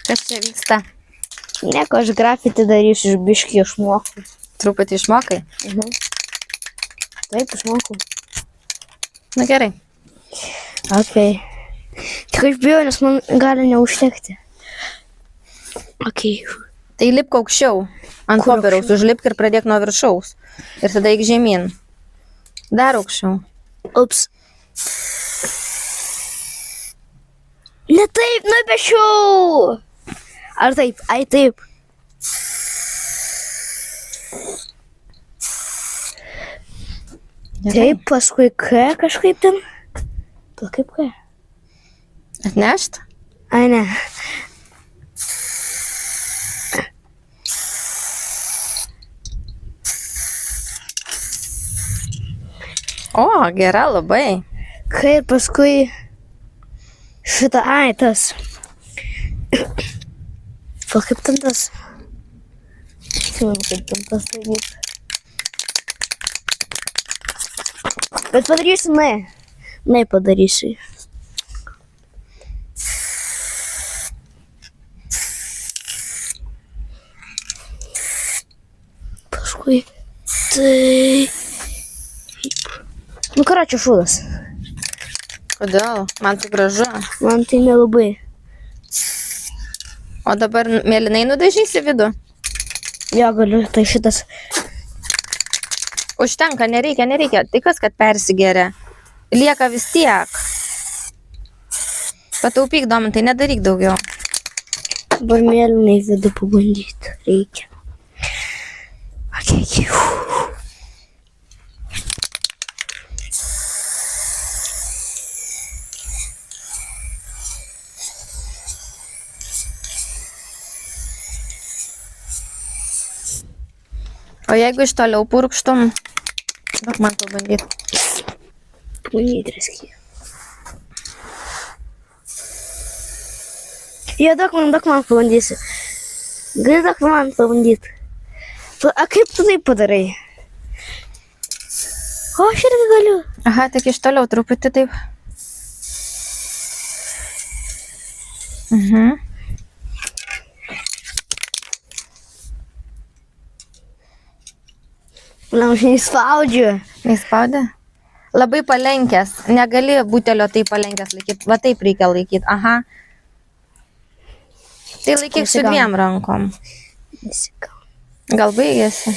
Kas čia vyksta? Nieko, aš grafitį darysiu, iš biškį išmokau. Truputį išmokai? Taip, išmokau. Na gerai. Ok. Tik aš bijau, nes man gali neužtekti. Ok. Tai lipk aukščiau. Ant Kur popieriaus užlipk ir pradėk nuo viršaus. Ir tada eik žemyn. Dar aukščiau. Ups. Ne taip, nupešiau. Ar taip? Ai taip. Taip, paskui K kažkaip ten. Tu kaip K? Atnešt? Ai ne. O, gera labai. K ir paskui šitą, ai tas. Pa kaip ten tas? Atsimenu, kaip ten tas daryti. Bet padarysiu ne. Ne padarysiu. Paskui taip. Nu, karočią šūdas. Kodėl? Man tai gražu. Man tai nelabai. O dabar mėlynai nudažysi vidų? Jo, galiu, tai šitas. Užtenka, nereikia. Tai kas, kad persigeria? Lieka vis tiek. Pataupyk, Domantai, nedaryk daugiau. Dabar mėlynai vidų pabandyti reikia. Ok. O jeigu iš toliau purkštum, duok man pabandyti. Pabandyti reikia. Jo, duok man pabandysi. Gali duok man pabandyti. A kaip tu taip padarai? O, aš irgi galiu. Aha, tik iš toliau truputį taip. Na, aš neįspaudžiu. Neįspaudė? Labai palenkęs. Negali butelio taip palenkęs laikyti. Va taip reikia laikyti. Aha. Tai laikyk su Nesigauna. 2 rankom. Nesigauna. Gal baigėsi?